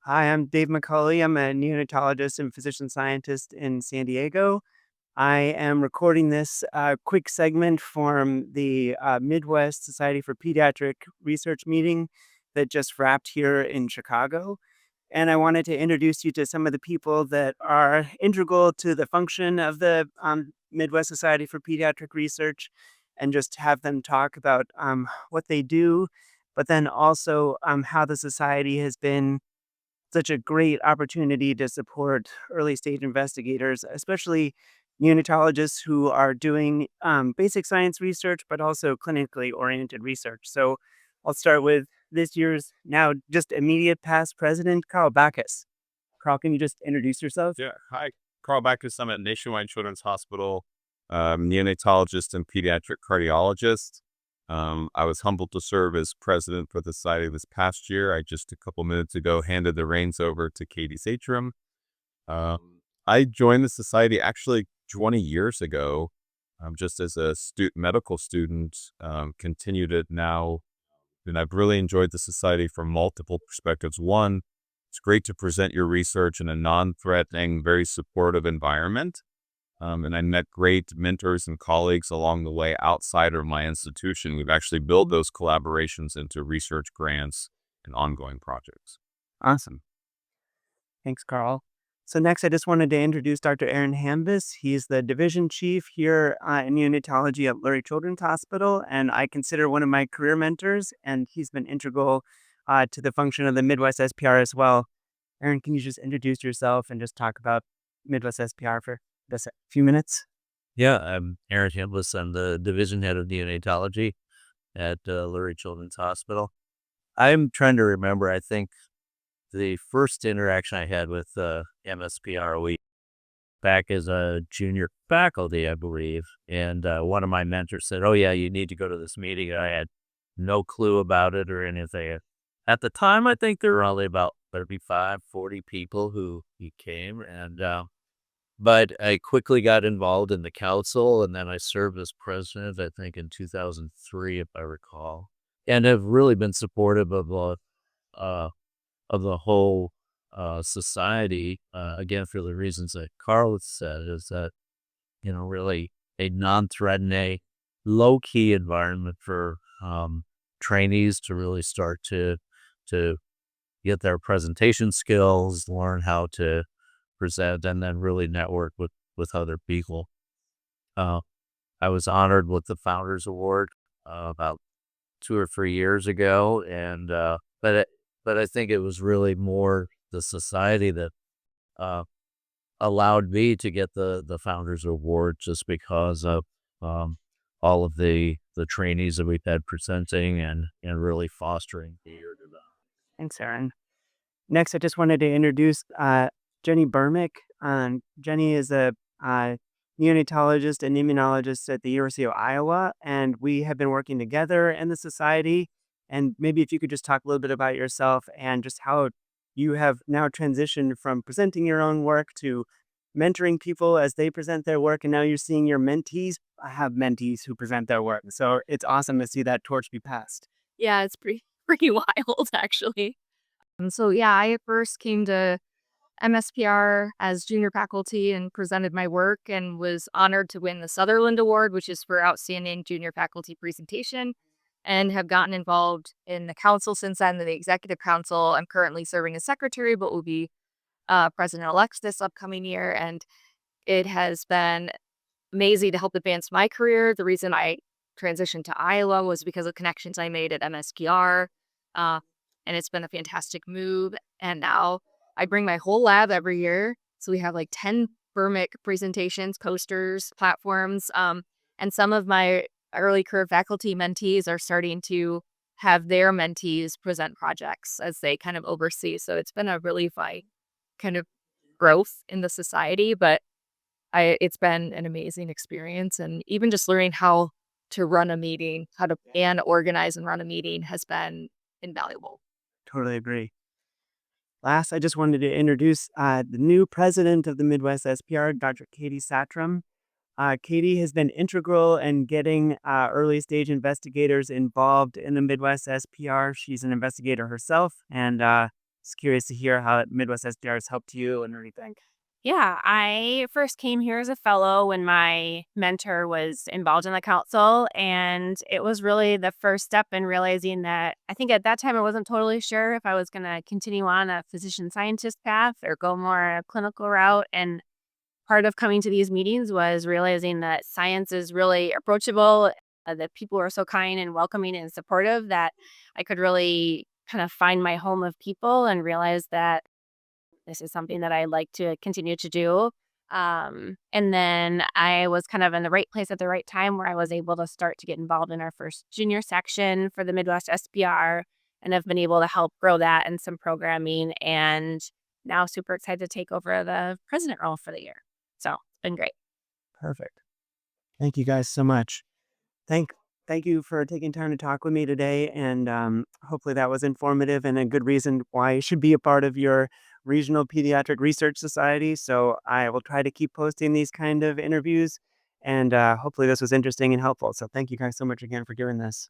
Hi, I'm Dave McCulley. I'm a neonatologist and physician scientist in San Diego. I am recording this quick segment from the Midwest Society for Pediatric Research meeting that just wrapped here in Chicago. And I wanted to introduce you to some of the people that are integral to the function of the Midwest Society for Pediatric Research and just have them talk about what they do, but then also how the society has been such a great opportunity to support early stage investigators, especially neonatologists who are doing basic science research, but also clinically oriented research. So I'll start with this year's now just immediate past president, Carl Bacchus. Carl, can you just introduce yourself? Yeah. Hi, Carl Bacchus. I'm at Nationwide Children's Hospital, neonatologist and pediatric cardiologist. I was humbled to serve as president for the society this past year. I just a couple minutes ago handed the reins over to Katie Satram. I joined the society actually 20 years ago, just as a medical student. Continued it now, and I've really enjoyed the society from multiple perspectives. One, it's great to present your research in a non-threatening, very supportive environment. And I met great mentors and colleagues along the way outside of my institution. We've actually built those collaborations into research grants and ongoing projects. Awesome. Thanks, Carl. So next, I just wanted to introduce Dr. Aaron Hamvas. He's the division chief here in neonatology at Lurie Children's Hospital, and I consider one of my career mentors, and he's been integral to the function of the Midwest SPR as well. Aaron, can you just introduce yourself and just talk about Midwest SPR for just a few minutes? Yeah, I'm Aaron Hamvas. I'm the division head of neonatology at Lurie Children's Hospital. I'm trying to remember, I think the first interaction I had with MSPR, we back as a junior faculty, I believe. And one of my mentors said, "Oh, yeah, you need to go to this meeting." I had no clue about it or anything. At the time, I think there were only about 35, 40 people who came. But I quickly got involved in the council, and then I served as president, I think, in 2003, if I recall, and have really been supportive of the whole society. Again, for the reasons that Carl said, is that really a non-threatening, low-key environment for trainees to really start to get their presentation skills, learn how to present, and then really network with other people. I was honored with the Founders Award about 2 or 3 years ago, and but I think it was really more the society that allowed me to get the Founders Award, just because of all of the trainees that we've had presenting and really fostering the year development. Thanks, Aaron. Next, I just wanted to introduce Jenny Bermick. Jenny is a neonatologist and immunologist at the University of Iowa, and we have been working together in the society. And maybe if you could just talk a little bit about yourself and just how you have now transitioned from presenting your own work to mentoring people as they present their work, and now you're seeing your mentees have mentees who present their work. So it's awesome to see that torch be passed. Yeah, it's pretty wild, actually. So yeah, I first came to MSPR as junior faculty and presented my work and was honored to win the Sutherland Award, which is for outstanding junior faculty presentation, and have gotten involved in the council since then, the executive council. I'm currently serving as secretary, but will be president-elect this upcoming year. And it has been amazing to help advance my career. The reason I transitioned to Iowa was because of connections I made at MSPR. And it's been a fantastic move. And now I bring my whole lab every year. So we have like 10 Bermick presentations, posters, platforms. And some of my early career faculty mentees are starting to have their mentees present projects as they kind of oversee. So it's been a really fun kind of growth in the society, but it's been an amazing experience. And even just learning how to run a meeting, how to plan, organize, and run a meeting has been invaluable. Totally agree. Last, I just wanted to introduce the new president of the Midwest SPR, Dr. Katie Satram. Katie has been integral in getting early stage investigators involved in the Midwest SPR. She's an investigator herself, and Just curious to hear how Midwest SPR has helped you and everything. Yeah, I first came here as a fellow when my mentor was involved in the council, and it was really the first step in realizing that I think at that time I wasn't totally sure if I was going to continue on a physician scientist path or go more a clinical route. And part of coming to these meetings was realizing that science is really approachable, that people are so kind and welcoming and supportive that I could really kind of find my home of people and realize that this is something that I like to continue to do. And then I was kind of in the right place at the right time where I was able to start to get involved in our first junior section for the Midwest SPR, and I've been able to help grow that and some programming. And now super excited to take over the president role for the year. So it's been great. Perfect. Thank you guys so much. Thank thank you for taking time to talk with me today, and hopefully that was informative and a good reason why you should be a part of your regional pediatric research society. So I will try to keep posting these kind of interviews, and hopefully this was interesting and helpful. So thank you guys so much again for doing this.